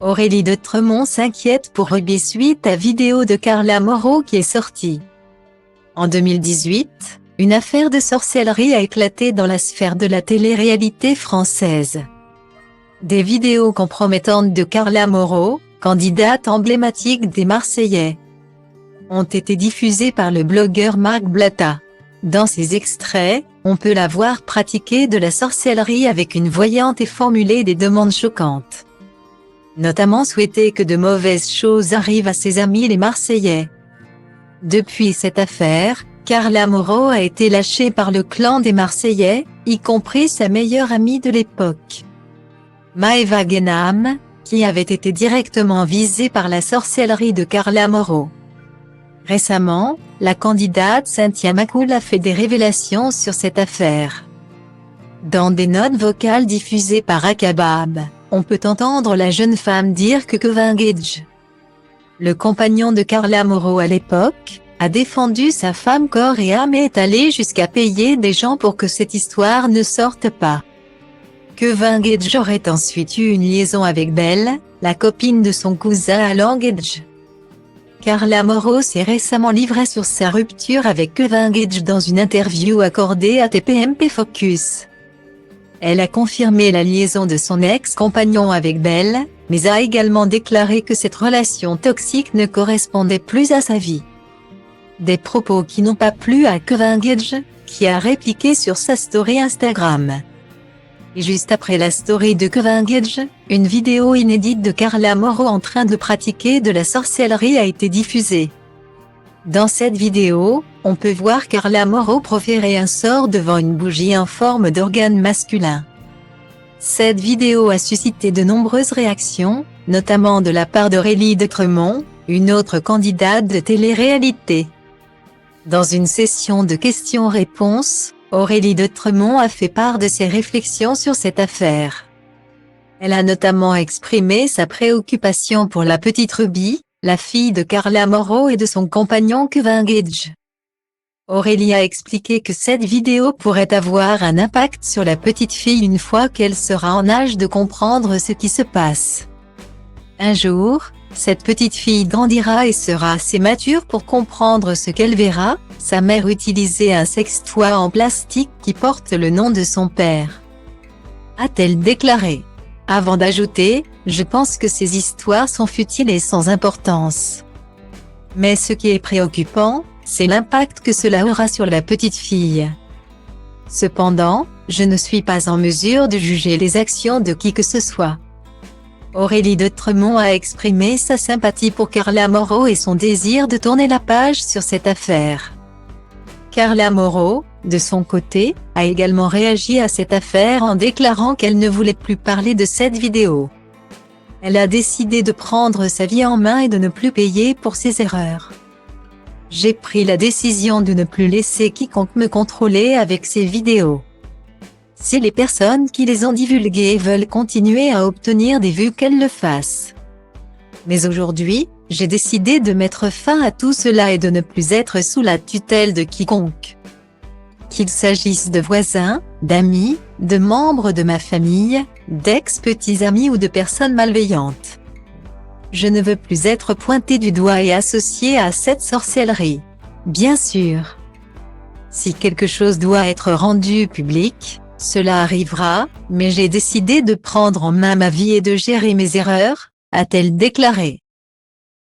Aurélie de Tremont s'inquiète pour Ruby suite à vidéo de Carla Moreau qui est sortie. En 2018, une affaire de sorcellerie a éclaté dans la sphère de la télé-réalité française. Des vidéos compromettantes de Carla Moreau, candidate emblématique des Marseillais, ont été diffusées par le blogueur Marc Blatta. Dans ces extraits, on peut la voir pratiquer de la sorcellerie avec une voyante et formuler des demandes choquantes. Notamment souhaiter que de mauvaises choses arrivent à ses amis les Marseillais. Depuis cette affaire, Carla Moreau a été lâchée par le clan des Marseillais, y compris sa meilleure amie de l'époque, Maëva Guénam, qui avait été directement visée par la sorcellerie de Carla Moreau. Récemment, la candidate Cynthia Macoul a fait des révélations sur cette affaire. Dans des notes vocales diffusées par Akabab, on peut entendre la jeune femme dire que Kevin Gage, le compagnon de Carla Moreau à l'époque, a défendu sa femme corps et âme et est allé jusqu'à payer des gens pour que cette histoire ne sorte pas. Kevin Gage aurait ensuite eu une liaison avec Belle, la copine de son cousin Alan Gage. Carla Moreau s'est récemment livrée sur sa rupture avec Kevin Gage dans une interview accordée à TPMP Focus. Elle a confirmé la liaison de son ex-compagnon avec Belle, mais a également déclaré que cette relation toxique ne correspondait plus à sa vie. Des propos qui n'ont pas plu à Kevin Gage, qui a répliqué sur sa story Instagram. Et juste après la story de Kevin Gage, une vidéo inédite de Carla Moreau en train de pratiquer de la sorcellerie a été diffusée. Dans cette vidéo, on peut voir Carla Moreau proférer un sort devant une bougie en forme d'organe masculin. Cette vidéo a suscité de nombreuses réactions, notamment de la part d'Aurélie de Tremont, une autre candidate de télé-réalité. Dans une session de questions-réponses, Aurélie de Tremont a fait part de ses réflexions sur cette affaire. Elle a notamment exprimé sa préoccupation pour la petite Ruby, la fille de Carla Moreau et de son compagnon Kevin Gage. Aurélie a expliqué que cette vidéo pourrait avoir un impact sur la petite fille une fois qu'elle sera en âge de comprendre ce qui se passe. Un jour, cette petite fille grandira et sera assez mature pour comprendre ce qu'elle verra, sa mère utiliser un sextoy en plastique qui porte le nom de son père, a-t-elle déclaré. Avant d'ajouter, je pense que ces histoires sont futiles et sans importance. Mais ce qui est préoccupant, c'est l'impact que cela aura sur la petite fille. Cependant, je ne suis pas en mesure de juger les actions de qui que ce soit. Aurélie de Tremont a exprimé sa sympathie pour Carla Moreau et son désir de tourner la page sur cette affaire. Carla Moreau, de son côté, a également réagi à cette affaire en déclarant qu'elle ne voulait plus parler de cette vidéo. Elle a décidé de prendre sa vie en main et de ne plus payer pour ses erreurs. J'ai pris la décision de ne plus laisser quiconque me contrôler avec ces vidéos. Si les personnes qui les ont divulguées veulent continuer à obtenir des vues, qu'elles le fassent. Mais aujourd'hui, j'ai décidé de mettre fin à tout cela et de ne plus être sous la tutelle de quiconque. Qu'il s'agisse de voisins, d'amis, de membres de ma famille, d'ex-petits amis ou de personnes malveillantes. Je ne veux plus être pointé du doigt et associé à cette sorcellerie. Bien sûr, si quelque chose doit être rendu public, cela arrivera, mais j'ai décidé de prendre en main ma vie et de gérer mes erreurs, a-t-elle déclaré.